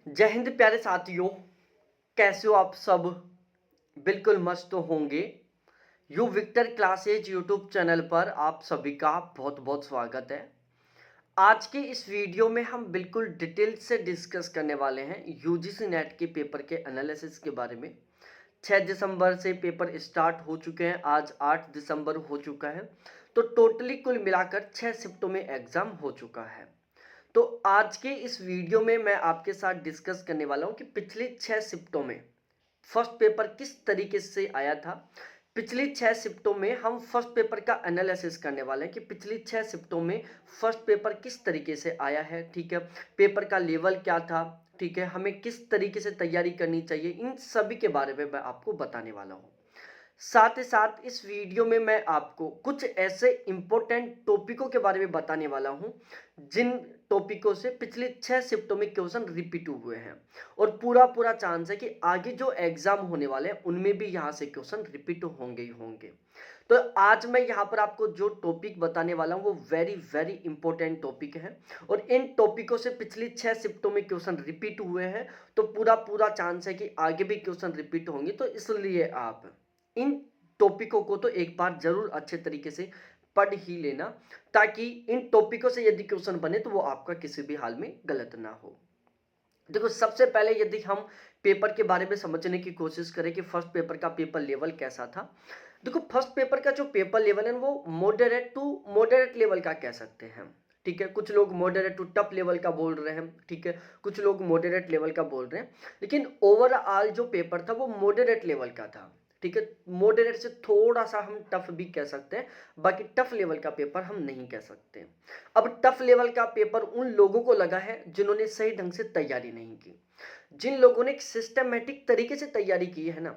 जय हिंद प्यारे साथियों। कैसे हो आप सब? बिल्कुल मस्त होंगे। U Victor classes YouTube channel पर आप सभी का बहुत बहुत स्वागत है। आज के इस वीडियो में हम बिल्कुल डिटेल से डिस्कस करने वाले हैं यूजीसी नेट के पेपर के एनालिसिस के बारे में। 6 दिसंबर से पेपर स्टार्ट हो चुके हैं, आज 8 दिसंबर हो चुका है। तो टोटली कुल मिलाकर 6 शिफ्टों में एग्जाम हो चुका है। तो आज के इस वीडियो में मैं आपके साथ डिस्कस करने वाला हूं कि पिछली 6 शिफ्टों में फर्स्ट पेपर किस तरीके से आया था। पिछली 6 शिफ्टों में हम फर्स्ट पेपर का एनालिसिस करने वाले हैं कि पिछली 6 शिफ्टों में फर्स्ट पेपर किस तरीके से आया है। ठीक है, पेपर का लेवल क्या था, ठीक है, हमें किस तरीके से तैयारी करनी चाहिए, इन सभी के बारे में मैं आपको बताने वाला हूँ। साथ ही साथ इस वीडियो में मैं आपको कुछ ऐसे इंपॉर्टेंट टॉपिकों के बारे में बताने वाला हूं जिन टॉपिकों से पिछले 6 शिफ्टों में क्वेश्चन रिपीट हुए हैं और पूरा पूरा चांस है कि आगे जो एग्जाम होने वाले हैं उनमें भी यहां से क्वेश्चन रिपीट होंगे ही होंगे। तो आज मैं यहां पर आपको जो टॉपिक बताने वाला हूं वो वेरी वेरी इंपॉर्टेंट टॉपिक है और इन टॉपिकों से पिछली 6 शिफ्टों में क्वेश्चन रिपीट हुए हैं। तो पूरा पूरा चांस है कि आगे भी क्वेश्चन रिपीट होंगे, तो इसलिए आप इन टॉपिकों को तो एक बार जरूर अच्छे तरीके से पढ़ ही लेना, ताकि इन टॉपिकों से यदि क्वेश्चन बने तो वो आपका किसी भी हाल में गलत ना हो। देखो, सबसे पहले यदि हम पेपर के बारे में समझने की कोशिश करें कि फर्स्ट पेपर का पेपर लेवल कैसा था। देखो, फर्स्ट पेपर का जो पेपर लेवल है वो मॉडरेट टू मॉडरेट लेवल का कह सकते हैं। ठीक है, कुछ लोग मॉडरेट टू टफ लेवल का बोल रहे हैं, ठीक है, कुछ लोग मॉडरेट लेवल का बोल रहे हैं, लेकिन ओवरऑल जो पेपर था वो मॉडरेट लेवल का था। ठीक है, मॉडरेट से थोड़ा सा हम टफ भी कह सकते हैं, बाकी टफ लेवल का पेपर हम नहीं कह सकते। अब टफ लेवल का पेपर उन लोगों को लगा है जिन्होंने सही ढंग से तैयारी नहीं की। जिन लोगों ने एक सिस्टमेटिक तरीके से तैयारी की है ना,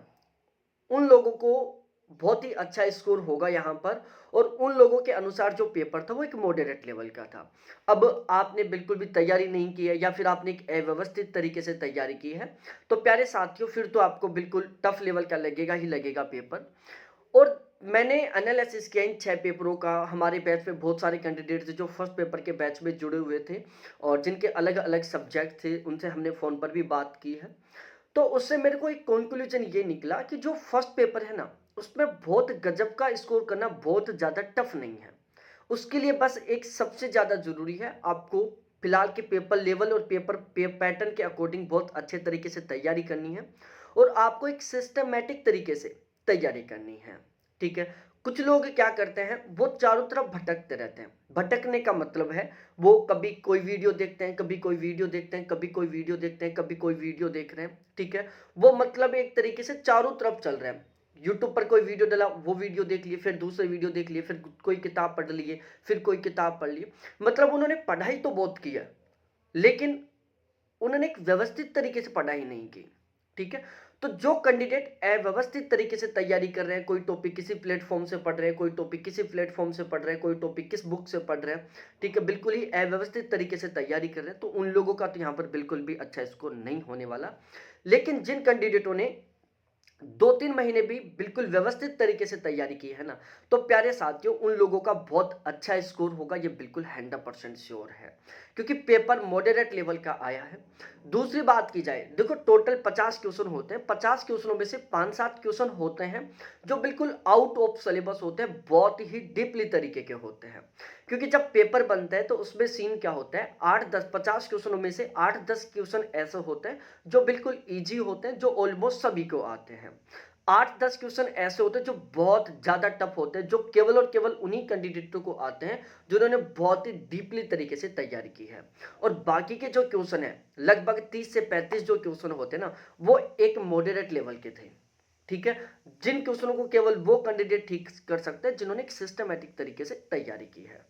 उन लोगों को बहुत ही अच्छा स्कोर होगा यहाँ पर। और उन लोगों के अनुसार जो पेपर था वो एक मॉडरेट लेवल का था। अब आपने बिल्कुल भी तैयारी नहीं की है या फिर आपने एक अव्यवस्थित तरीके से तैयारी की है, तो प्यारे साथियों फिर तो आपको बिल्कुल टफ लेवल का लगेगा ही लगेगा पेपर। और मैंने एनालिसिस किया इन 6 पेपरों का। हमारे बैच में बहुत सारे कैंडिडेट थे जो फर्स्ट पेपर के बैच में जुड़े हुए थे और जिनके अलग अलग सब्जेक्ट थे, उनसे हमने फ़ोन पर भी बात की है। तो उससे मेरे को एक कंक्लूजन ये निकला कि जो फर्स्ट पेपर है ना, उसमें बहुत गजब का स्कोर करना बहुत ज़्यादा टफ नहीं है। उसके लिए बस एक सबसे ज़्यादा ज़रूरी है, आपको फिलहाल के पेपर लेवल और पेपर पैटर्न के अकॉर्डिंग बहुत अच्छे तरीके से तैयारी करनी है और आपको एक सिस्टमेटिक तरीके से तैयारी करनी है। ठीक है, कुछ लोग क्या करते हैं, वो चारों तरफ भटकते रहते हैं। भटकने का मतलब है वो कभी कोई वीडियो देखते हैं, कभी कोई वीडियो देखते हैं, कभी कोई वीडियो देखते हैं, कभी कोई वीडियो देख रहे हैं। ठीक है, वो मतलब एक तरीके से चारों तरफ चल रहे हैं। यूट्यूब पर कोई वीडियो डाला, वो वीडियो देख लिए, फिर दूसरे वीडियो देख लिए, फिर कोई किताब पढ़ लिए, फिर कोई किताब पढ़ ली। मतलब उन्होंने पढ़ाई तो बहुत की है, लेकिन उन्होंने एक व्यवस्थित तरीके से पढ़ाई नहीं की। ठीक है, तो जो कैंडिडेट अव्यवस्थित तरीके से तैयारी कर रहे हैं, कोई टॉपिक किसी प्लेटफॉर्म से पढ़ रहे हैं, कोई टॉपिक किसी प्लेटफॉर्म से पढ़ रहे हैं, कोई टॉपिक किस बुक से पढ़ रहे हैं, ठीक है, बिल्कुल ही अव्यवस्थित तरीके से तैयारी कर रहे हैं, तो उन लोगों का तो यहाँ पर बिल्कुल भी अच्छा स्कोर नहीं होने वाला। लेकिन जिन कैंडिडेटों ने 2-3 महीने भी बिल्कुल व्यवस्थित तरीके से तैयारी की है ना, तो प्यारे साथियों उन लोगों का बहुत अच्छा स्कोर होगा, ये बिल्कुल 100% श्योर है, क्योंकि पेपर मॉडरेट लेवल का आया है। दूसरी बात की जाए, देखो टोटल 50 क्वेश्चन होते हैं, 50 क्वेश्चनों में से 5-7 क्वेश्चन होते हैं जो बिल्कुल आउट ऑफ सिलेबस होते हैं, बहुत ही डीपली तरीके के होते हैं। क्योंकि जब पेपर बनता है तो उसमें सीन क्या होता है, 8-10 50 क्वेश्चनों में से 8-10 क्वेश्चन ऐसे होते हैं जो बिल्कुल ईजी होते हैं, जो ऑलमोस्ट सभी को आते हैं। 8-10 क्वेश्चन ऐसे होते हैं जो बहुत ज़्यादा टफ होते हैं, जो केवल और केवल उन्हीं कैंडिडेटों को आते हैं जिन्होंने बहुत ही डीपली तरीके से तैयारी की है। और बाकी के जो क्वेश्चन है, लगभग 30 से 35 जो क्वेश्चन होते हैं ना, वो एक मॉडरेट लेवल के थे। ठीक है, जिन क्वेश्चनों को केवल वो कैंडिडेट ठीक कर सकते हैं जिन्होंने एक सिस्टमैटिक तरीके से तैयारी की है।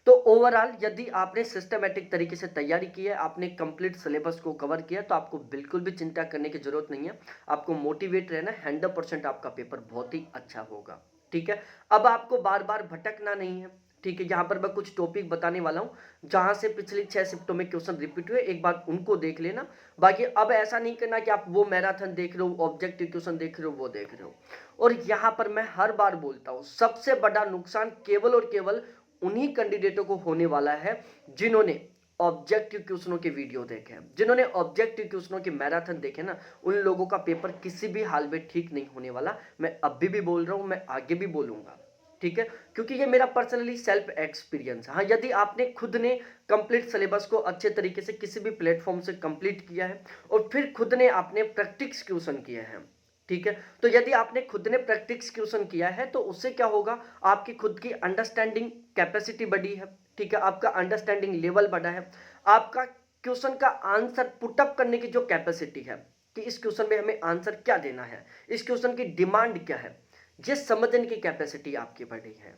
तो ओवरऑल यदि आपने सिस्टमैटिक तरीके से तैयारी की है, आपने कंप्लीट सिलेबस को कवर किया, तो आपको बिल्कुल भी चिंता करने की जरूरत नहीं है। आपको मोटिवेट रहना, 100% आपका पेपर बहुत ही अच्छा होगा। ठीक है, अब आपको बार बार भटकना नहीं है। ठीक है, यहाँ पर मैं कुछ टॉपिक बताने वाला हूँ जहाँ से पिछली 6 शिफ्टों में क्वेश्चन रिपीट हुए, एक बार उनको देख लेना। बाकी अब ऐसा नहीं करना कि आप वो मैराथन देख रहे हो, ऑब्जेक्टिव क्वेश्चन देख रहे हो, वो देख रहे हो। और यहाँ पर मैं हर बार बोलता हूँ, सबसे बड़ा नुकसान केवल और केवल उन्हीं कैंडिडेटों को होने वाला है जिन्होंने ऑब्जेक्टिव क्वेश्चनों के वीडियो देखे हैं, जिन्होंने ऑब्जेक्टिव क्वेश्चनों के मैराथन देखे ना, उन लोगों का पेपर किसी भी हाल में ठीक नहीं होने वाला। मैं अभी भी बोल रहा हूं, मैं आगे भी बोलूंगा, ठीक है, क्योंकि ये मेरा पर्सनली सेल्फ एक्सपीरियंस है। हाँ, यदि आपने खुद ने कंप्लीट सिलेबस को अच्छे तरीके से किसी भी प्लेटफॉर्म से कंप्लीट किया है और फिर खुद ने आपने प्रैक्टिस क्वेश्चन किए हैं, ठीक है, तो यदि आपने खुद ने प्रैक्टिस क्वेश्चन किया है तो उससे क्या होगा, आपकी खुद की अंडरस्टैंडिंग कैपेसिटी बढ़ी है, ठीक है, आपका अंडरस्टैंडिंग लेवल बढ़ा है, आपका क्वेश्चन का आंसर पुटअप करने की जो कैपेसिटी है कि इस क्वेश्चन में हमें आंसर क्या देना है, इस क्वेश्चन की डिमांड क्या है, ये समझने की कैपेसिटी आपकी बढ़ी है,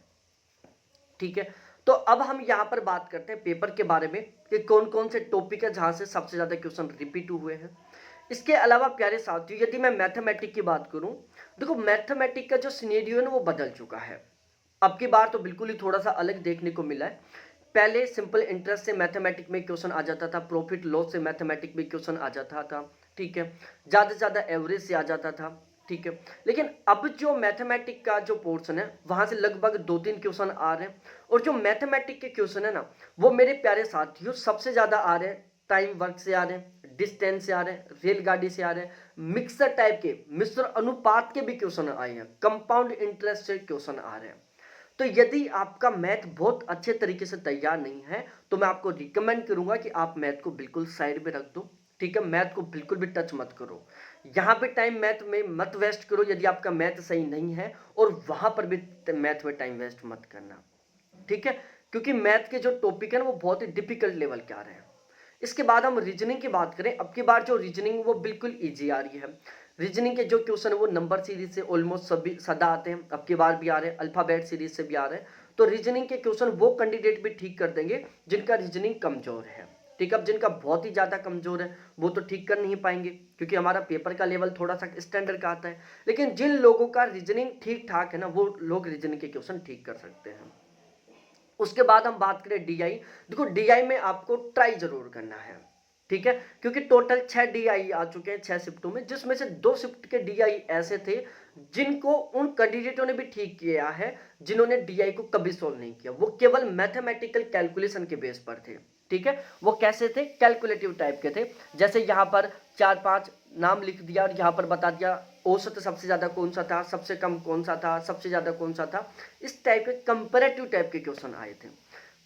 ठीक है। तो अब हम यहां पर बात करते हैं पेपर के बारे में कि कौन कौन से टॉपिक है जहां से सबसे ज्यादा क्वेश्चन रिपीट हुए हैं। इसके अलावा प्यारे साथियों, यदि मैं मैथमेटिक की बात करूं, देखो मैथमेटिक का जो सिनेरियो है ना वो बदल चुका है। अब की बार तो बिल्कुल ही थोड़ा सा अलग देखने को मिला है। पहले सिंपल इंटरेस्ट से मैथमेटिक में क्वेश्चन आ जाता था, प्रॉफिट लॉस से मैथमेटिक में क्वेश्चन आ जाता था, ठीक है, ज्यादा से ज्यादा एवरेज से आ जाता था, ठीक है। लेकिन अब जो मैथमेटिक का जो पोर्शन है वहां से लगभग 2-3 क्वेश्चन आ रहे हैं, और जो मैथमेटिक के क्वेश्चन है ना वो मेरे प्यारे साथियों सबसे ज्यादा आ रहे हैं टाइम वर्क से आ रहे हैं, डिस्टेंस से आ रहे हैं, रेलगाड़ी से आ रहे हैं, मिक्सर टाइप के मिश्र अनुपात के भी क्वेश्चन आए हैं, कंपाउंड इंटरेस्ट से क्वेश्चन आ रहे हैं। तो यदि आपका मैथ बहुत अच्छे तरीके से तैयार नहीं है तो मैं आपको रिकमेंड करूंगा कि आप मैथ को बिल्कुल साइड में रख दो, ठीक है, मैथ को बिल्कुल भी टच मत करो, यहां पे टाइम मैथ में मत वेस्ट करो यदि आपका मैथ सही नहीं है, और वहां पर भी मैथ में टाइम वेस्ट मत करना, ठीक है, क्योंकि मैथ के जो टॉपिक है ना वो बहुत ही डिफिकल्ट लेवल के आ रहे हैं। इसके बाद हम रीजनिंग की बात करें, अब की बार जो रीजनिंग वो बिल्कुल इजी आ रही है। रीजनिंग के जो क्वेश्चन है वो नंबर सीरीज से ऑलमोस्ट सभी सदा आते हैं, अब की बार भी आ रहे हैं, अल्फाबेट सीरीज से भी आ रहे हैं। तो रीजनिंग के क्वेश्चन वो कैंडिडेट भी ठीक कर देंगे जिनका रीजनिंग कमजोर है, ठीक है। अब जिनका बहुत ही ज्यादा कमजोर है वो तो ठीक कर नहीं पाएंगे क्योंकि हमारा पेपर का लेवल थोड़ा सा स्टैंडर्ड का आता है, लेकिन जिन लोगों का रीजनिंग ठीक ठाक है ना वो लोग रीजनिंग के क्वेश्चन ठीक कर सकते हैं। उसके बाद हम बात करें डीआई, देखो डीआई में आपको ट्राई जरूर करना है, ठीक है, क्योंकि टोटल 6 डीआई आ चुके हैं 6 शिफ्टों में, जिसमें से 2 शिफ्ट के डीआई ऐसे थे जिनको उन कैंडिडेटों ने भी ठीक किया है जिन्होंने डीआई को कभी सोल्व नहीं किया, वो केवल मैथमेटिकल कैलकुलेशन के बेस पर थे, ठीक है। वो कैसे थे, कैलकुलेटिव टाइप के थे, जैसे यहां पर 4-5 नाम लिख दिया और यहां पर बता दिया औसत सबसे ज्यादा कौन सा था, सबसे कम कौन सा था, सबसे ज्यादा कौन सा था, इस टाइप के कंपेरेटिव टाइप के क्वेश्चन आए थे।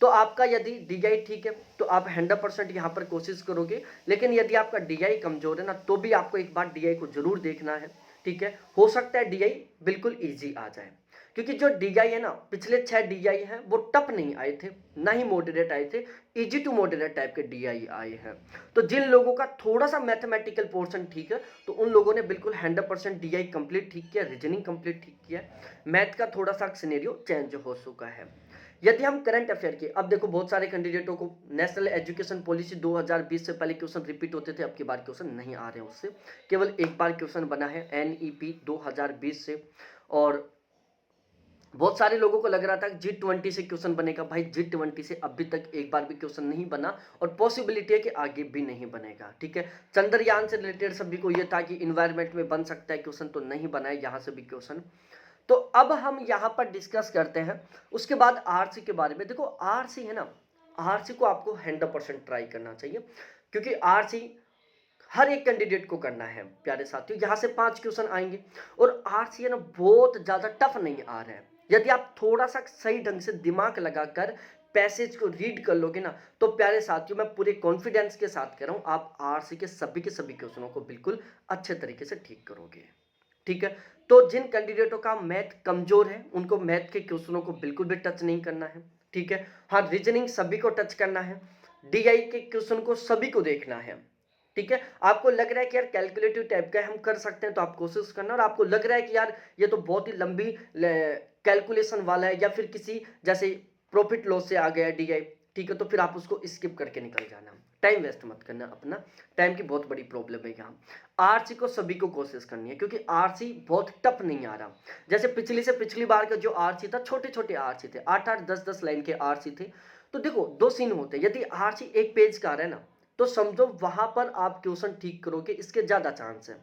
तो आपका यदि डीआई ठीक है तो आप 100% यहाँ पर कोशिश करोगे, लेकिन यदि आपका डीआई कमजोर है ना तो भी आपको एक बार डीआई को जरूर देखना है, ठीक है। हो सकता है डीआई बिल्कुल इजी आ जाए, क्योंकि जो डीआई है ना पिछले 6 डीआई हैं वो टफ नहीं आए थे, ना ही मॉडरेट आए थे, इजी टू मॉडरेट टाइप के डीआई आए हैं। तो जिन लोगों का थोड़ा सा मैथमेटिकल पोर्शन ठीक है तो उन लोगों ने बिल्कुल 100% डीआई कंप्लीट ठीक किया, रीजनिंग कंप्लीट ठीक किया, मैथ का थोड़ा सा सिनेरियो चेंज हो चुका है। यदि हम करंट अफेयर की, अब देखो बहुत सारे कैंडिडेटों को नेशनल एजुकेशन पॉलिसी 2020 से पहले क्वेश्चन रिपीट होते थे, अब की बार क्वेश्चन नहीं आ रहे हैं उससे, केवल एक बार क्वेश्चन बना है एनईपी 2020 से। और बहुत सारे लोगों को लग रहा था G20 से क्वेश्चन बनेगा, भाई G20 से अभी तक एक बार भी क्वेश्चन नहीं बना और पॉसिबिलिटी है कि आगे भी नहीं बनेगा, ठीक है। चंद्रयान से रिलेटेड सभी को यह था कि इन्वायरमेंट में बन सकता है क्वेश्चन, तो नहीं बना है यहां से भी क्वेश्चन। तो अब हम यहां पर डिस्कस करते हैं उसके बाद आरसी के बारे में। देखो आरसी है ना, आरसी को आपको 100% ट्राई करना चाहिए, क्योंकि आरसी हर एक कैंडिडेट को करना है प्यारे साथियों। यहां से 5 क्वेश्चन आएंगे और आरसी है ना बहुत ज्यादा टफ नहीं आ रहा है, यदि आप थोड़ा सा सही ढंग से दिमाग लगाकर पैसेज को रीड कर लोगे ना तो प्यारे साथियों मैं पूरे कॉन्फिडेंस के साथ कह रहा हूं आप आरसी के सभी क्वेश्चनों को बिल्कुल अच्छे तरीके से ठीक करोगे, ठीक है। तो जिन कैंडिडेटों का मैथ कमजोर है उनको मैथ के क्वेश्चनों को बिल्कुल भी टच नहीं करना है, ठीक है। हाँ, रीजनिंग सभी को टच करना है, डीआई के क्वेश्चन को सभी को देखना है, ठीक है। आपको लग रहा है कि यार कैलकुलेटिव टाइप का हम कर सकते हैं तो आप कोशिश करना, और आपको लग रहा है कि यार ये तो बहुत ही लंबी कैलकुलेशन वाला है या फिर किसी जैसे प्रॉफिट लॉस से आ गया डीआई, ठीक है, तो फिर आप उसको स्किप करके निकल जाना, टाइम वेस्ट मत करना अपना, टाइम की बहुत बड़ी प्रॉब्लम है यहाँ। आरसी को सभी को कोशिश करनी है क्योंकि आरसी बहुत टफ नहीं आ रहा, जैसे पिछली बार का जो आरसी था छोटे छोटे आरसी थे, 8-8 10-10 लाइन के आरसी थे। तो देखो दो सीन होते हैं, यदि आरसी एक पेज का आ रहा है ना तो समझो वहां पर आप क्वेश्चन ठीक करोगे, इसके ज्यादा चांस है।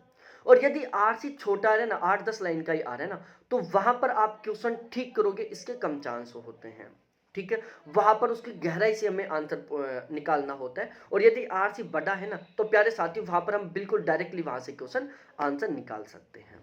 और यदि आरसी छोटा आ रहा है ना, 8-10 लाइन का ही आ रहा है ना, तो वहां पर आप क्वेश्चन ठीक करोगे, इसके कम चांस होते हैं, ठीक है, वहां पर उसकी गहराई से हमें आंसर निकालना होता है। और यदि आर सी बड़ा है ना, तो प्यारे साथियों वहां पर हम बिल्कुल डायरेक्टली वहां से क्वेश्चन आंसर निकाल सकते हैं।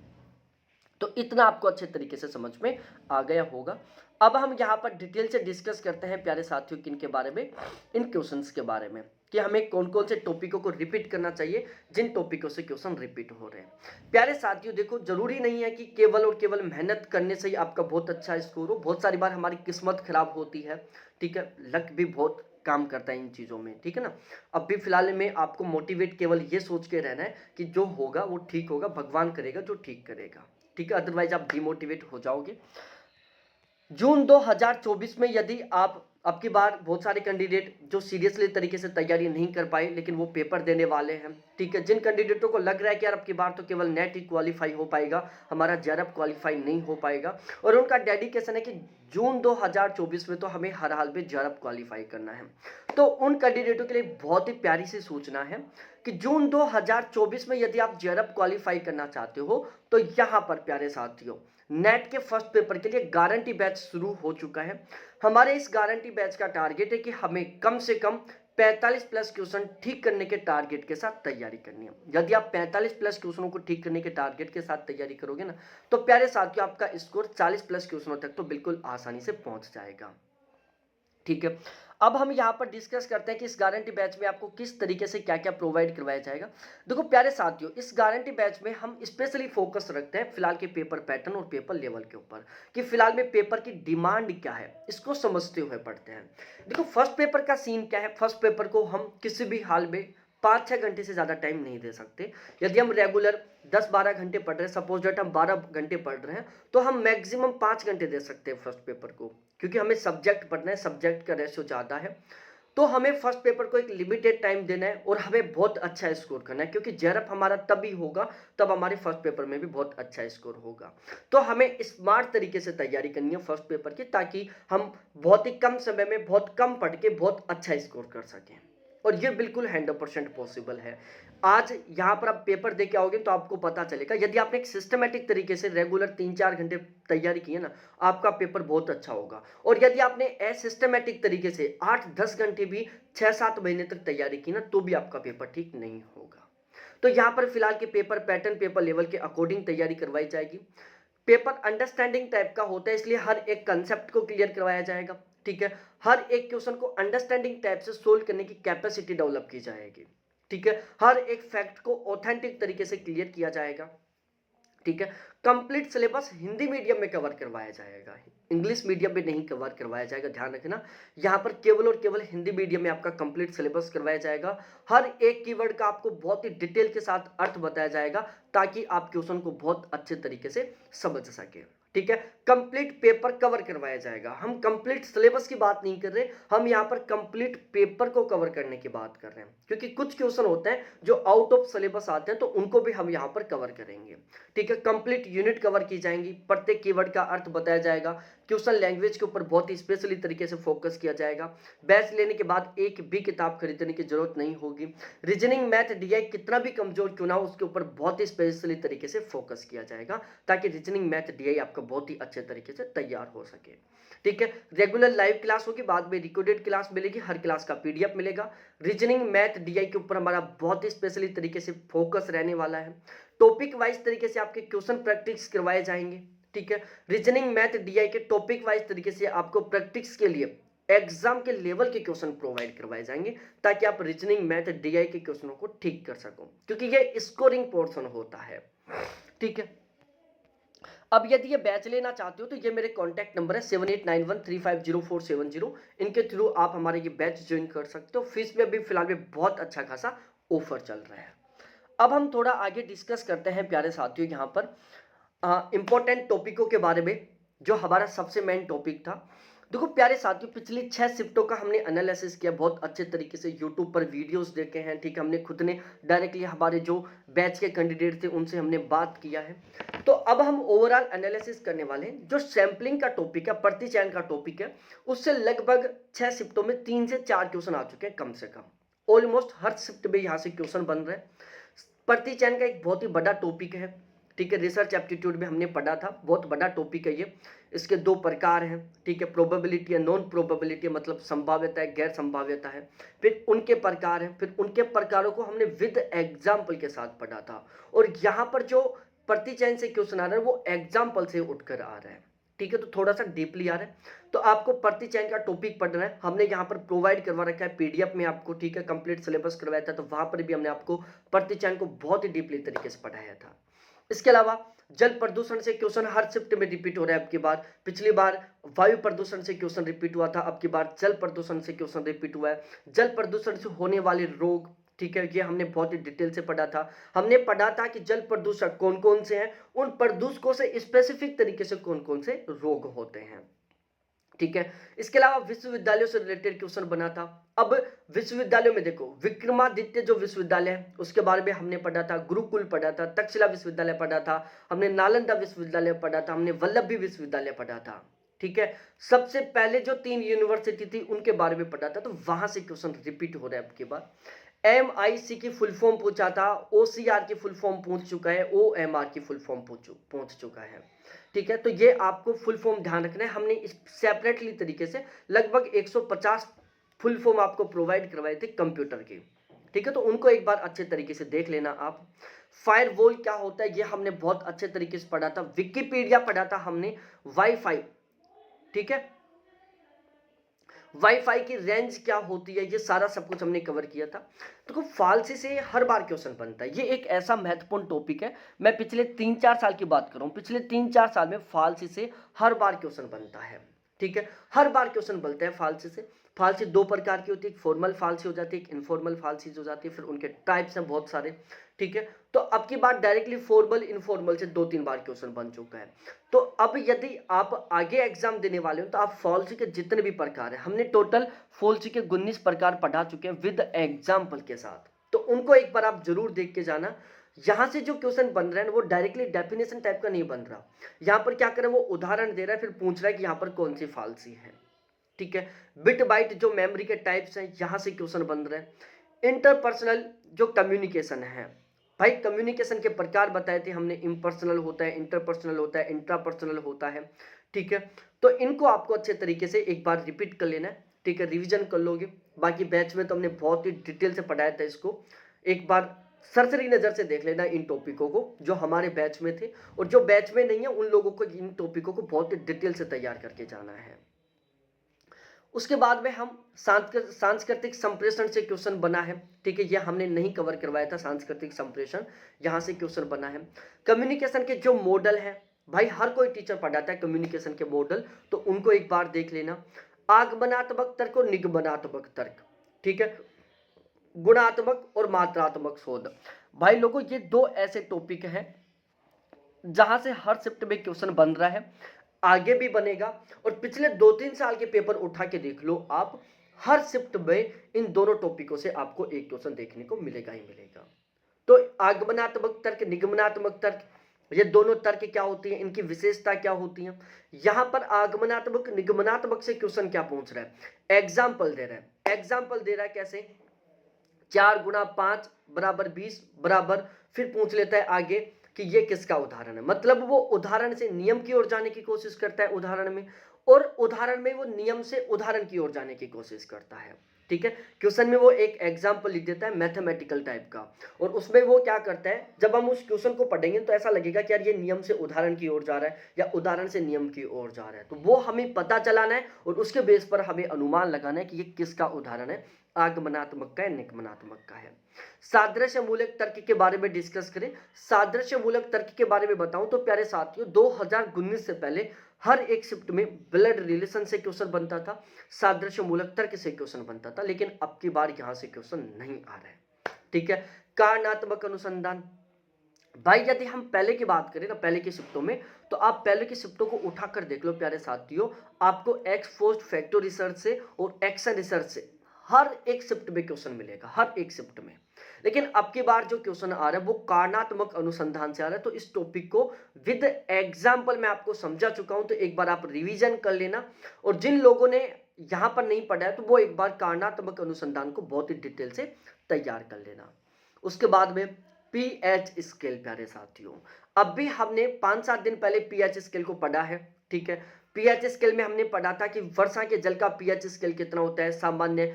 तो इतना आपको अच्छे तरीके से समझ में आ गया होगा। अब हम यहाँ पर डिटेल से डिस्कस करते हैं प्यारे साथियों किन के बारे में, इन क्वेश्चंस के बारे में, कि हमें कौन कौन से टॉपिकों को रिपीट करना चाहिए जिन टॉपिकों से क्वेश्चन रिपीट हो रहे हैं। प्यारे साथियों देखो, जरूरी नहीं है कि केवल और केवल मेहनत करने से ही आपका बहुत अच्छा स्कोर हो। बहुत सारी बार हमारी किस्मत खराब होती है, ठीक है, लक भी बहुत काम करता है इन चीज़ों में, ठीक है ना। अब भी फिलहाल में आपको मोटिवेट केवल ये सोच के रहना है कि जो होगा वो ठीक होगा, भगवान करेगा जो ठीक करेगा, ठीक है, अदरवाइज आप डिमोटिवेट हो जाओगे। जून 2024 में यदि आप अब की बार बहुत सारे कैंडिडेट जो सीरियसली तरीके से तैयारी नहीं कर पाए लेकिन वो पेपर देने वाले हैं, ठीक है, जिन कैंडिडेटों को लग रहा है कि यार अब की बार तो केवल नेट ही क्वालिफाई हो पाएगा, हमारा जेआरएफ क्वालिफाई नहीं हो पाएगा, और उनका डेडिकेशन है कि जून 2024 में तो हमें हर हाल में जेआरएफ क्वालिफाई करना है, तो उन कैंडिडेटों के लिए बहुत ही प्यारी सी सूचना है कि जून 2024 में यदि आप जेआरएफ क्वालिफाई करना चाहते हो तो यहाँ पर प्यारे साथियों नेट के फर्स्ट पेपर के लिए गारंटी बैच शुरू हो चुका है। हमारे इस गारंटी बैच का टारगेट है कि हमें कम से कम 45 प्लस क्वेश्चन ठीक करने के टारगेट के साथ तैयारी करनी है। यदि आप 45 प्लस क्वेश्चनों को ठीक करने के टारगेट के साथ तैयारी करोगे ना, तो प्यारे साथियों आपका स्कोर 40 प्लस क्वेश्चनों तक तो बिल्कुल आसानी से पहुंच जाएगा, ठीक है। अब हम यहाँ पर डिस्कस करते हैं कि इस गारंटी बैच में आपको किस तरीके से क्या क्या प्रोवाइड करवाया जाएगा। देखो प्यारे साथियों, इस गारंटी बैच में हम स्पेशली फोकस रखते हैं फिलहाल के पेपर पैटर्न और पेपर लेवल के ऊपर, कि फिलहाल में पेपर की डिमांड क्या है, इसको समझते हुए पढ़ते हैं। देखो फर्स्ट पेपर का सीन क्या है, फर्स्ट पेपर को हम किसी भी हाल में 5-6 घंटे से ज़्यादा टाइम नहीं दे सकते। यदि हम रेगुलर 10-12 घंटे पढ़ रहे हैं, सपोज डेट हम 12 घंटे पढ़ रहे हैं, तो हम मैक्सिमम 5 घंटे दे सकते हैं फर्स्ट पेपर को, क्योंकि हमें सब्जेक्ट पढ़ना है, सब्जेक्ट का रेशियो ज़्यादा है। तो हमें फर्स्ट पेपर को एक लिमिटेड टाइम देना है और हमें बहुत अच्छा स्कोर करना है, क्योंकि जेआरएफ हमारा तभी होगा तब हमारे फर्स्ट पेपर में भी बहुत अच्छा स्कोर होगा। तो हमें स्मार्ट तरीके से तैयारी करनी है फर्स्ट पेपर की, ताकि हम बहुत ही कम समय में बहुत कम पढ़ के बहुत अच्छा स्कोर कर सकें, और ये बिल्कुल 100% पॉसिबल है। आज यहाँ पर आप पेपर दे के आओगे तो आपको पता चलेगा, यदि आपने एक सिस्टमेटिक तरीके से रेगुलर 3-4 घंटे तैयारी की है ना, आपका पेपर बहुत अच्छा होगा। और यदि आपने असिस्टमेटिक तरीके से 8-10 घंटे भी 6-7 महीने तक तैयारी की ना, तो भी आपका पेपर ठीक नहीं होगा। तो यहाँ पर फिलहाल के पेपर पैटर्न पेपर लेवल के अकॉर्डिंग तैयारी करवाई जाएगी। पेपर अंडरस्टैंडिंग टाइप का होता है, इसलिए हर एक कंसेप्ट को क्लियर करवाया जाएगा, ठीक है। हर एक क्वेश्चन को अंडरस्टैंडिंग टाइप से सोल्व करने की कैपेसिटी डेवलप की जाएगी, ठीक है। हर एक फैक्ट को ऑथेंटिक तरीके से क्लियर किया जाएगा, ठीक है। कंप्लीट सिलेबस हिंदी मीडियम में कवर करवाया जाएगा, इंग्लिश मीडियम में नहीं कवर करवाया जाएगा, ध्यान रखना। यहाँ पर केवल और केवल हिंदी मीडियम में आपका कंप्लीट सिलेबस करवाया जाएगा। हर एक कीवर्ड का आपको बहुत ही डिटेल के साथ अर्थ बताया जाएगा, ताकि आप क्वेश्चन को बहुत अच्छे तरीके से समझ सके, ठीक है। कंप्लीट पेपर कवर करवाया जाएगा। हम कंप्लीट सिलेबस की बात नहीं कर रहे, हम यहाँ पर कंप्लीट पेपर को कवर करने की बात कर रहे हैं, क्योंकि कुछ क्वेश्चन होते हैं जो आउट ऑफ सिलेबस आते हैं, तो उनको भी हम यहाँ पर कवर करेंगे, ठीक है। कंप्लीट यूनिट कवर की जाएंगी, प्रत्येक कीवर्ड का अर्थ बताया जाएगा, क्वेश्चन लैंग्वेज के ऊपर बहुत ही स्पेशली तरीके से फोकस किया जाएगा। बैच लेने के बाद एक भी किताब खरीदने की जरूरत नहीं होगी। रीजनिंग मैथ डीआई कितना भी कमजोर क्यों ना हो, उसके ऊपर बहुत ही स्पेशली तरीके से फोकस किया जाएगा, ताकि रीजनिंग मैथ डीआई आपका बहुत ही अच्छे तरीके से तैयार हो सके, ठीक है। रेगुलर लाइव क्लास होगी, बाद में रिकॉर्डेड क्लास मिलेगी, हर क्लास का पीडीएफ मिलेगा। रीजनिंग मैथ डीआई के ऊपर हमारा बहुत ही स्पेशली तरीके से फोकस रहने वाला है। टॉपिक वाइज तरीके से आपके क्वेश्चन प्रैक्टिस करवाए जाएंगे, ठीक है। रीजनिंग मैथ डीआई के टॉपिक वाइज तरीके से आपको प्रैक्टिस के लिए एग्जाम के लेवल के क्वेश्चन प्रोवाइड करवाए जाएंगे, ताकि आप रीजनिंग मैथ डीआई के क्वेश्चनों को ठीक कर सको, क्योंकि ये स्कोरिंग पोर्शन होता है, ठीक है। अब यदि ये बैच लेना चाहते हो तो ये मेरे कॉन्टैक्ट नंबर है 7891350470, इनके थ्रू आप हमारे ये बैच ज्वाइन कर सकते हो। फीस में अभी फिलहाल में बहुत अच्छा खासा ऑफर चल रहा है। अब हम थोड़ा आगे डिस्कस करते हैं प्यारे साथियों यहाँ पर इंपॉर्टेंट टॉपिकों के बारे में, जो हमारा सबसे मेन टॉपिक था। देखो प्यारे साथियों, पिछली 6 शिफ्टों का हमने एनालिसिस किया, बहुत अच्छे तरीके से यूट्यूब पर वीडियोस देखे हैं, ठीक है। हमने खुद ने डायरेक्टली हमारे जो बैच के कैंडिडेट थे उनसे हमने बात किया है। तो अब हम ओवरऑल एनालिसिस करने वाले हैं। जो सैम्पलिंग का टॉपिक है, प्रति चयन का टॉपिक है, उससे लगभग 6 शिफ्टों में 3 से 4 क्वेश्चन आ चुके हैं कम से कम। ऑलमोस्ट हर शिफ्ट में यहाँ से क्वेश्चन बन रहे हैं। प्रति चयन का एक बहुत ही बड़ा टॉपिक है, ठीक है। रिसर्च एप्टीट्यूड में हमने पढ़ा था, बहुत बड़ा टॉपिक है ये। इसके दो प्रकार हैं, ठीक है। प्रोबेबिलिटी है, नॉन प्रोबेबिलिटी मतलब संभाव्यता है, गैर संभाव्यता है। फिर उनके प्रकार हैं, फिर उनके प्रकारों को हमने विद एग्जाम्पल के साथ पढ़ा था। और यहाँ पर जो प्रति चयन से क्वेश्चन आ रहा है वो एग्जाम्पल से उठकर आ रहा है, ठीक है। तो थोड़ा सा डीपली आ रहा है, तो आपको प्रति चयन का टॉपिक पढ़ना है। हमने यहाँ पर प्रोवाइड करवा रखा है पीडीएफ में आपको, ठीक है। कंप्लीट सिलेबस करवाया था, तो वहां पर भी हमने आपको प्रति चयन को बहुत ही डीपली तरीके से पढ़ाया था। इसके अलावा जल प्रदूषण से क्वेश्चन हर शिफ्ट में रिपीट हो रहा है। अब की बार, पिछली बार वायु प्रदूषण से क्वेश्चन रिपीट हुआ था, अब की बार जल प्रदूषण से क्वेश्चन रिपीट हुआ है। जल प्रदूषण से होने वाले रोग, ठीक है, ये हमने बहुत ही डिटेल से पढ़ा था। हमने पढ़ा था कि जल प्रदूषक कौन कौन से हैं, उन प्रदूषकों से स्पेसिफिक तरीके से कौन कौन से रोग होते हैं, ठीक है। इसके अलावा विश्वविद्यालयों से रिलेटेड क्वेश्चन बना था। अब विश्वविद्यालयों में देखो, विक्रमादित्य जो विश्वविद्यालय है उसके बारे में हमने पढ़ा था, गुरुकुल पढ़ा था, तक्षशिला विश्वविद्यालय पढ़ा था, हमने नालंदा विश्वविद्यालय पढ़ा था, हमने वल्लभी विश्वविद्यालय पढ़ा था, ठीक है। सबसे पहले जो 3 यूनिवर्सिटी थी उनके बारे में पढ़ा था, तो वहां से क्वेश्चन रिपीट हो रहा है। आपके बाद MIC की फुल फॉर्म पूछा था, OCR की फुल फॉर्म पूछ चुका है, OMR की फुल फॉर्म पूछ चुका है, ठीक है। तो ये आपको फुल फॉर्म ध्यान रखना है। हमने इस सेपरेटली तरीके से लगभग 150 फुल फॉर्म आपको प्रोवाइड करवाए थे कंप्यूटर के, ठीक है। तो उनको एक बार अच्छे तरीके से देख लेना आप। फायरवॉल क्या होता है ये हमने बहुत अच्छे तरीके से पढ़ा था। विकिपीडिया पढ़ा था हमने, वाईफाई, ठीक है, वाईफाई की रेंज क्या होती है, ये सारा सब कुछ हमने कवर किया था। तो फालसी से हर बार क्वेश्चन बनता है, ये एक ऐसा महत्वपूर्ण टॉपिक है। मैं पिछले 3-4 साल की बात कर रहा हूं, पिछले 3-4 साल में फालसी से हर बार क्वेश्चन बनता है, ठीक है। हर बार क्वेश्चन बनता है फालसी से। फालसी 2 प्रकार की होती है, एक फॉर्मल फालसी हो जाती है, एक इनफॉर्मल फालसी हो जाती है, फिर उनके टाइप्स हैं बहुत सारे, ठीक है। तो अब की बात डायरेक्टली फॉर्मल इनफॉर्मल से 2-3 बार क्वेश्चन बन चुका है। तो अब यदि आप आगे एग्जाम देने वाले हो तो आप फालसी के जितने भी प्रकार है, हमने टोटल फालसी के 19 प्रकार पढ़ा चुके हैं विद एग्जाम्पल के साथ, तो उनको एक बार आप जरूर देख के जाना। यहां से जो क्वेश्चन बन रहा है वो डायरेक्टली डेफिनेशन टाइप का नहीं बन रहा। यहां पर क्या कर रहा है, वो उदाहरण दे रहा है, फिर पूछ रहा है कि यहां पर कौन सी फालसी है, ठीक है। बिट बाइट जो मेमोरी के टाइप्स हैं, यहां से क्वेश्चन बन रहे हैं। इंटरपर्सनल जो कम्युनिकेशन है, भाई कम्युनिकेशन के प्रकार बताए थे हमने, इम्पर्सनल होता है, इंटरपर्सनल होता है, इंट्रापर्सनल होता है, ठीक है। तो इनको आपको अच्छे तरीके से एक बार रिपीट कर लेना है, ठीक है, रिवीजन कर लोगे। बाकी बैच में तो हमने बहुत ही डिटेल से पढ़ाया था इसको, एक बार सरसरी नजर से देख लेना इन टॉपिकों को जो हमारे बैच में थे, और जो बैच में नहीं है उन लोगों को इन टॉपिकों को बहुत ही डिटेल से तैयार करके जाना है। उसके बाद में हम सांस्कृतिक संप्रेषण से क्वेश्चन बना है, ठीक है, ये हमने नहीं कवर करवाया था। सांस्कृतिक संप्रेषण यहां से क्वेश्चन बना है। कम्युनिकेशन के जो मॉडल है, भाई हर कोई टीचर पढ़ाता है कम्युनिकेशन के मॉडल, तो उनको एक बार देख लेना। आगमनात्मक तर्क और निगमनात्मक तर्क, ठीक है, गुणात्मक और मात्रात्मक शोध। भाई लोगों, ये 2 ऐसे टॉपिक हैं जहां से हर शिफ्ट में क्वेश्चन बन रहा है, आगे भी बनेगा। और पिछले 2-3 साल के पेपर उठा के देख लो आप, हर शिफ्ट में इन दोनों टॉपिकों से आपको एक क्वेश्चन देखने को मिलेगा ही मिलेगा। तो आगमनात्मक तर्क, निगमनात्मक तर्क, ये दोनों तर्क क्या होती हैं, इनकी विशेषता क्या होती है। यहां पर आगमनात्मक निगमनात्मक से क्वेश्चन क्या पूछ रहा है, एग्जाम्पल दे रहा है। एग्जाम्पल दे रहा है कैसे, 4 गुना 5 बराबर 20 बराबर, फिर पूछ लेता है आगे कि ये किसका उदाहरण है। मतलब वो उदाहरण से नियम की ओर जाने की कोशिश करता है उदाहरण में, और उदाहरण में वो नियम से उदाहरण की ओर जाने की कोशिश करता है, ठीक है। क्वेश्चन में वो एक एग्जाम्पल लिख देता है मैथमेटिकल टाइप का, और उसमें वो क्या करता है, जब हम उस क्वेश्चन को पढ़ेंगे तो ऐसा लगेगा कि यार ये नियम से उदाहरण की ओर जा रहा है या उदाहरण से नियम की ओर जा रहा है। तो वो हमें पता चलाना है और उसके बेस पर हमें अनुमान लगाना है कि ये किसका उदाहरण है, आगमनात्मक का है, निगमनात्मक का है। सादृश्य मूलक तर्क के बारे में डिस्कस करें। सादृश्य मूलक तर्क के बारे में बताऊं तो प्यारे साथियों, 2019 से पहले हर एक शिफ्ट में ब्लड रिलेशन से क्वेश्चन बनता था, सादृश्य मूलक तर्क से क्वेश्चन बनता था, लेकिन अब की बार यहां से क्वेश्चन नहीं आ रहा है, ठीक है। कारणात्मक अनुसंधान, भाई यदि हम पहले की बात करें ना, पहले की शिफ्टों में, तो आप पहले की शिफ्टों को उठाकर देख लो प्यारे साथियों, आपको एक्स पोस्ट फैक्टो रिसर्च से और एक्शन रिसर्च से हर एक शिफ्ट में क्वेश्चन मिलेगा, हर एक शिफ्ट में। लेकिन अब की बार जो क्वेश्चन आ रहा है वो कारणात्मक अनुसंधान से आ रहा है। तो इस टॉपिक को विद एग्जाम्पल मैं आपको समझा चुका हूं, तो एक बार आप रिवीजन कर लेना। और जिन लोगों ने यहां पर नहीं पढ़ा है तो वो एक बार कारणात्मक अनुसंधान को बहुत ही डिटेल से तैयार कर लेना। उसके बाद में पीएच स्केल प्यारे साथियों, अब भी हमने 5-7 दिन पहले पीएच स्केल को पढ़ा है, ठीक है। पीएच स्केल में हमने पढ़ा था कि वर्षा के जल का पीएच स्केल कितना होता है, सामान्य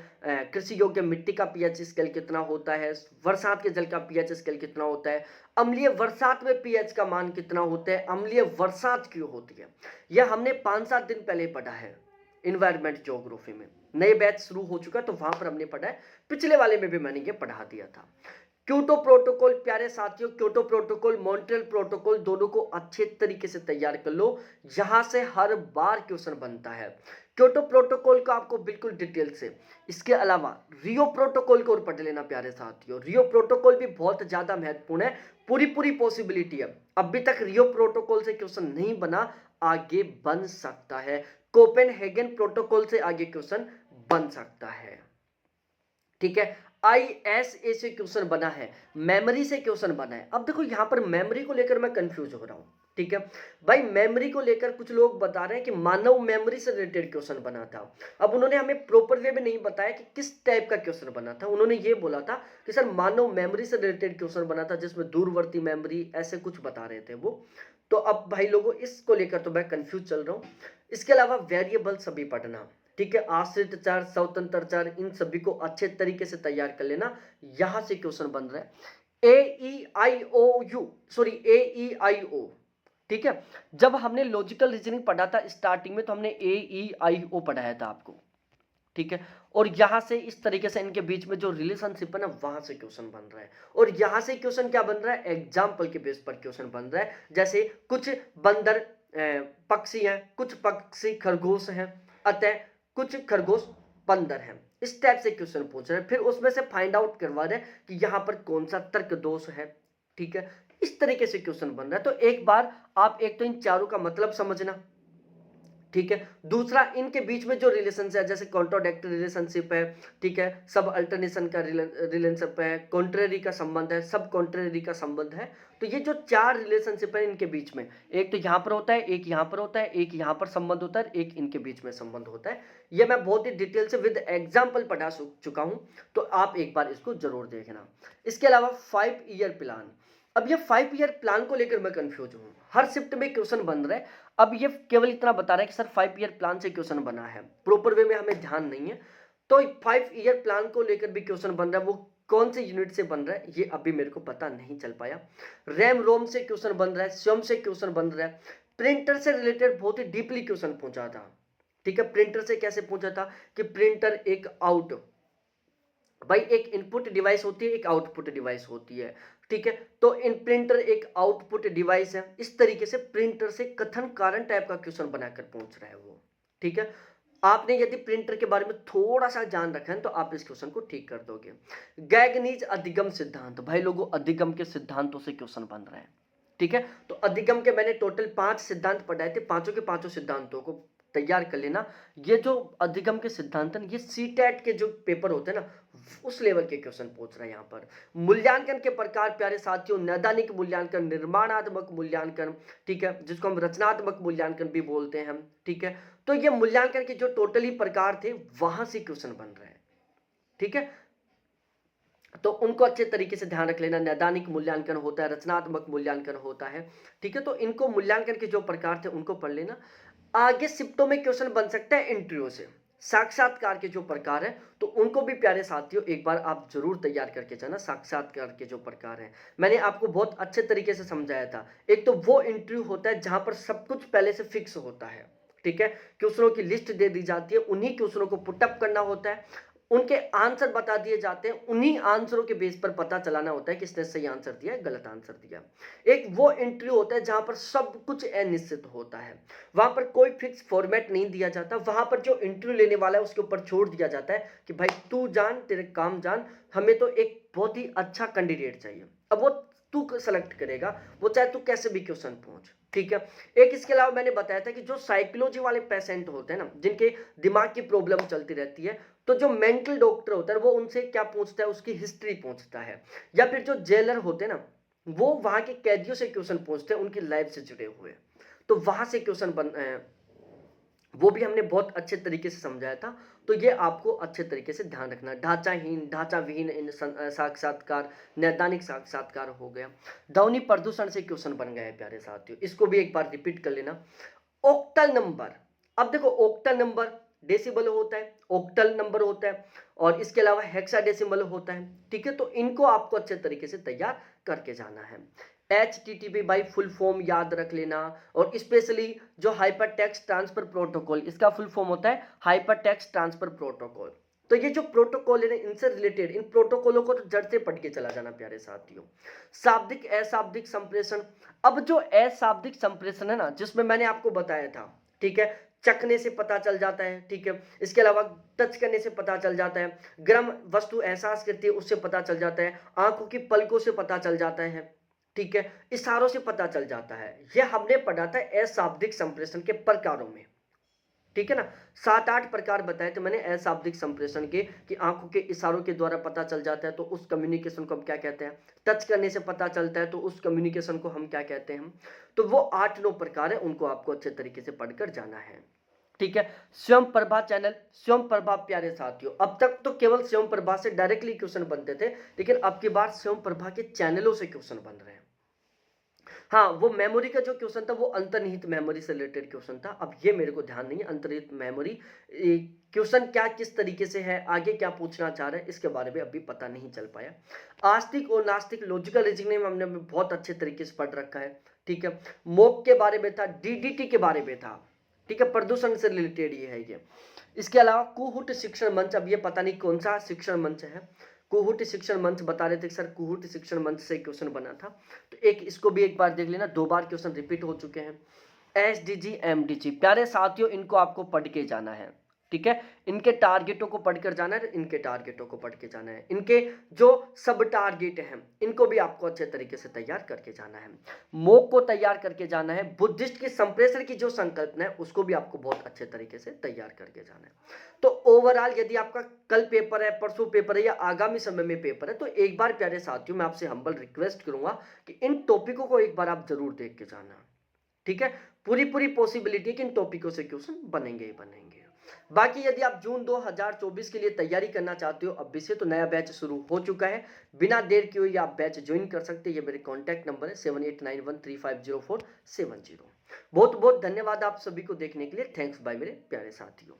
कृषि योग्य मिट्टी का पीएच स्केल कितना होता है, बरसात के जल का पीएच स्केल कितना होता है, अम्लीय बरसात में पीएच का मान कितना होता है, अम्लीय बरसात क्यों होती है, यह हमने 5-7 दिन पहले पढ़ा है इन्वायरमेंट ज्योग्राफी में। नए बैच शुरू हो चुका तो वहां पर हमने पढ़ा है, पिछले वाले में भी मैंने ये पढ़ा दिया था। क्योटो प्रोटोकॉल, प्यारे साथियों, क्योटो प्रोटोकॉल, मॉन्ट्रियल प्रोटोकॉल, दोनों को अच्छे तरीके से तैयार कर लो, यहां से हर बार क्वेश्चन बनता है। क्योटो प्रोटोकॉल का आपको बिल्कुल डिटेल से, इसके अलावा रियो प्रोटोकॉल को और पढ़ लेना प्यारे साथियों। रियो प्रोटोकॉल भी बहुत ज्यादा महत्वपूर्ण है, पूरी पॉसिबिलिटी है, अभी तक रियो प्रोटोकॉल से क्वेश्चन नहीं बना, आगे बन सकता है। कोपेनहेगन प्रोटोकॉल से आगे क्वेश्चन बन सकता है, ठीक है। आईएसए से क्वेश्चन बना है, मेमोरी से क्वेश्चन बना है। अब देखो यहां पर मेमोरी को लेकर मैं कंफ्यूज हो रहा हूं, ठीक है भाई। मेमोरी को लेकर कुछ लोग बता रहे हैं कि मानव मेमोरी से रिलेटेड क्वेश्चन बना था। अब उन्होंने हमें प्रॉपर वे में नहीं बताया कि किस टाइप का क्वेश्चन बना था। उन्होंने ये बोला था कि सर मानव मेमोरी से रिलेटेड क्वेश्चन बना था, जिसमें दूरवर्ती मेमोरी ऐसे कुछ बता रहे थे वो। तो अब भाई लोगों इसको लेकर तो मैं कंफ्यूज चल रहा हूं। इसके अलावा वेरिएबल सभी पढ़ना, ठीक है। आश्रित चर, स्वतंत्र चर, इन सभी को अच्छे तरीके से तैयार कर लेना, यहां से क्वेश्चन बन रहा है। ए ई आई ओ, ठीक है। जब हमने लॉजिकल रीजनिंग पढ़ा था स्टार्टिंग में, तो हमने ए ई आई ओ पढ़ाया था आपको, ठीक है। और यहां से इस तरीके से इनके बीच में जो रिलेशनशिप है ना, वहां से क्वेश्चन बन रहा है। और यहां से क्वेश्चन क्या बन रहा है, एग्जाम्पल के बेस पर क्वेश्चन बन रहा है। जैसे कुछ बंदर पक्षी हैं, कुछ पक्षी खरगोश हैं, अतः कुछ खरगोश बंदर हैं, इस टाइप से क्वेश्चन पूछ रहे हैं। फिर उसमें से फाइंड आउट करवा रहे हैं कि यहां पर कौन सा तर्क दोष है, ठीक है। इस तरीके से क्वेश्चन बन रहा है। तो एक बार आप एक तो इन चारों का मतलब समझना, ठीक है। दूसरा, इनके बीच में जो रिलेशन है, जैसे कॉन्ट्रोडक्टरी रिलेशनशिप है, ठीक है, सब अल्टरनेशन का रिलेशनशिप है, कॉन्ट्रेरी का संबंध है, सब कॉन्ट्रेरी का संबंध है। तो ये जो चार रिलेशनशिप है इनके बीच में, एक तो यहां पर होता है, एक यहां पर होता है, एक यहां पर संबंध होता है, एक इनके बीच में संबंध होता है। ये मैं बहुत ही डिटेल से विद एग्जाम्पल पढ़ा चुका हूं, तो आप एक बार इसको जरूर देखना। इसके अलावा 5 ईयर प्लान, अब ये 5 ईयर प्लान को लेकर मैं कंफ्यूज हूं, हर शिफ्ट में क्वेश्चन बन रहा है। अब ये केवल इतना बता रहा है कि सर 5 ईयर प्लान से क्वेश्चन बना है, प्रॉपर वे में हमें ध्यान नहीं है। तो 5 ईयर प्लान को लेकर भी क्वेश्चन बन रहा है, वो कौन से यूनिट से बन रहा है ये अभी मेरे को पता नहीं चल पाया। रैम रोम से क्वेश्चन बन रहा है, स्वयं से क्वेश्चन बन रहा है। प्रिंटर से रिलेटेड बहुत ही डीपली क्वेश्चन पूछा था, ठीक है। प्रिंटर से कैसे पूछा था कि प्रिंटर एक आउट, भाई एक इनपुट डिवाइस होती है, एक आउटपुट डिवाइस होती है, ठीक है। तो इन प्रिंटर एक आउटपुट डिवाइस है, इस तरीके से प्रिंटर से कथन कारण टाइप का क्वेश्चन बनाकर पहुंच रहा है वो, ठीक है। आपने यदि प्रिंटर के बारे में थोड़ा सा जान रखा है तो आप इस क्वेश्चन को ठीक कर दोगे। गैगनीज अधिगम सिद्धांत, भाई लोगों अधिगम के सिद्धांतों से क्वेश्चन बन रहा है, ठीक है। तो अधिगम के मैंने टोटल 5 सिद्धांत पढ़ाए थे, पांचों के पांचों सिद्धांतों को तैयार कर लेना। ये जो अधिगम के सिद्धांत है, ये सीटेट के जो पेपर होते हैं ना, उस लेवल के क्वेश्चन पूछ रहे हैं यहाँ पर। मूल्यांकन के प्रकार प्यारे साथियों, नैदानिक मूल्यांकन, निर्माणात्मक मूल्यांकन, ठीक है, जिसको हम रचनात्मक मूल्यांकन भी बोलते हैं हम, ठीक है। तो ये मूल्यांकन के जो टोटली प्रकार थे वहां से क्वेश्चन बन रहे हैं, ठीक है। तो उनको अच्छे तरीके से ध्यान रख लेना। नैदानिक मूल्यांकन होता है, रचनात्मक मूल्यांकन होता है, ठीक है। तो इनको मूल्यांकन के जो प्रकार थे उनको पढ़ लेना। आगे शिफ्टों में क्वेश्चन बन सकता है इंटरव्यू से, साक्षात्कार के जो प्रकार है, तो उनको भी प्यारे साथियों एक बार आप जरूर तैयार करके जाना। साक्षात्कार के जो प्रकार हैं मैंने आपको बहुत अच्छे तरीके से समझाया था। एक तो वो इंटरव्यू होता है जहां पर सब कुछ पहले से फिक्स होता है, ठीक है, क्वेश्चनों की लिस्ट दे दी जाती है, उन्हीं क्वेश्चनों को पुटअप करना होता है, उनके आंसर बता दिए जाते हैं, उन्हीं आंसरों के बेस पर पता चलाना होता है किसने सही आंसर दिया है, गलत आंसर दिया। एक वो इंटरव्यू होता है जहां पर सब कुछ अनिश्चित होता है, वहां पर कोई फिक्स फॉर्मेट नहीं दिया जाता, वहां पर जो इंटरव्यू लेने वाला है उसके ऊपर छोड़ दिया जाता है कि भाई तू जान, तेरे काम जान, हमें तो एक बहुत ही अच्छा कैंडिडेट चाहिए। अब वो तू सेलेक्ट करेगा, वो चाहे तू कैसे भी क्वेश्चन पूछ, ठीक है। एक इसके अलावा मैंने बताया था कि जो साइकोलॉजी वाले पेशेंट होते हैं ना, जिनके दिमाग की प्रॉब्लम चलती रहती है, तो जो मेंटल डॉक्टर होता है वो उनसे क्या पूछता है, उसकी हिस्ट्री पूछता है। या फिर जो जेलर होते हैं ना, वो वहां के कैदियों से क्वेश्चन पूछते हैं, उनकी लाइफ से जुड़े हुए, तो वहां से क्वेश्चन वो भी हमने बहुत अच्छे तरीके से समझाया था। तो ये आपको अच्छे तरीके से ध्यान रखना। ढांचाहीन, ढांचा विहीन इन साक्षात्कार, नैदानिक साक्षात्कार हो गया। ध्वनि प्रदूषण से क्वेश्चन बन गया है प्यारे साथियों, इसको भी एक बार रिपीट कर लेना। ऑक्टल नंबर, अब देखो ऑक्टल नंबर डेसिबल होता है, ऑक्टल नंबर होता है, और इसके अलावा हेक्साडेसिमल होता है। ठीक है, तो इनको आपको अच्छे तरीके से तैयार करके जाना है। HTTP बाई फुल फॉर्म याद रख लेना, और स्पेशली जो हाइपर टेक्स्ट ट्रांसफर प्रोटोकॉल, इसका फुल फॉर्म होता है हाइपर टेक्स्ट ट्रांसफर प्रोटोकॉल। तो ये जो प्रोटोकॉल है इनसे रिलेटेड इन प्रोटोकॉलों को तो जड़ से पढ़ के चला जाना प्यारे साथियों। शाब्दिक अशाब्दिक संप्रेषण, अब जो अशाब्दिक संप्रेषण है ना, जिसमें मैंने आपको बताया था, ठीक है, चखने से पता चल जाता है, ठीक है, इसके अलावा टच करने से पता चल जाता है, गर्म वस्तु एहसास करती है उससे पता चल जाता है, आंखों की पलकों से पता चल जाता है, ठीक है, इशारों से पता चल जाता है। यह हमने पढ़ा था अशाब्दिक संप्रेषण के प्रकारों में, ठीक है ना। 7-8 प्रकार बताए थे मैंने अशाब्दिक संप्रेषण के, कि आंखों के इशारों के द्वारा पता चल जाता है तो उस कम्युनिकेशन को हम क्या कहते हैं, टच करने से पता चलता है तो उस कम्युनिकेशन को हम क्या कहते हैं। तो वो 8-9 प्रकार है, उनको आपको अच्छे तरीके से पढ़कर जाना है, ठीक है। स्वयं प्रभा चैनल, स्वयं प्रभा प्यारे साथियों, अब तक तो केवल स्वयं प्रभा से डायरेक्टली क्वेश्चन बनते थे, लेकिन अब की बार स्वयं प्रभा के चैनलों से क्वेश्चन बन रहे हैं। हाँ, वो मेमोरी का जो क्वेश्चन था वो अंतर्निहित मेमोरी से रिलेटेड क्वेश्चन था। अब ये मेरे को ध्यान नहीं है अंतर्निहित मेमोरी क्वेश्चन क्या किस तरीके से है, आगे क्या पूछना चाह रहे हैं, इसके बारे में अभी पता नहीं चल पाया। आस्तिक और नास्तिक लॉजिकल रीजनिंग में हमने बहुत अच्छे तरीके से पढ़ रखा है, ठीक है। मोक के बारे में था, DDT के बारे में था, ठीक है, प्रदूषण से रिलेटेड ये है ये। इसके अलावा कुहुट शिक्षण मंच, अब ये पता नहीं कौन सा शिक्षण मंच है, कुहुट शिक्षण मंच बता रहे थे सर, कुहुट शिक्षण मंच से क्वेश्चन बना था, तो एक इसको भी एक बार देख लेना, 2 बार क्वेश्चन रिपीट हो चुके हैं। SDG MDG प्यारे साथियों, इनको आपको पढ़ के जाना है, ठीक है, इनके टारगेटों को पढ़कर जाना है, इनके टारगेटों को पढ़ के जाना है, इनके जो सब टारगेट हैं इनको भी आपको अच्छे तरीके से तैयार करके जाना है। मोक को तैयार करके जाना है, बुद्धिस्ट की संप्रेषण की जो संकल्पना है उसको भी आपको बहुत अच्छे तरीके से तैयार करके जाना है। तो ओवरऑल यदि आपका कल पेपर है, परसों पेपर है, या आगामी समय में पेपर है, तो एक बार प्यारे साथियों मैं आपसे हम्बल रिक्वेस्ट करूंगा कि इन टॉपिकों को एक बार आप जरूर देख के जाना, ठीक है। पूरी पॉसिबिलिटी है कि इन टॉपिकों से क्वेश्चन बनेंगे ही बनेंगे। बाकी यदि आप जून 2024 के लिए तैयारी करना चाहते हो अभी से, तो नया बैच शुरू हो चुका है, बिना देर किए हुए आप बैच ज्वाइन कर सकते हैं। ये मेरे कॉन्टैक्ट नंबर है 7891350470। बहुत बहुत धन्यवाद आप सभी को देखने के लिए। थैंक्स बाय मेरे प्यारे साथियों।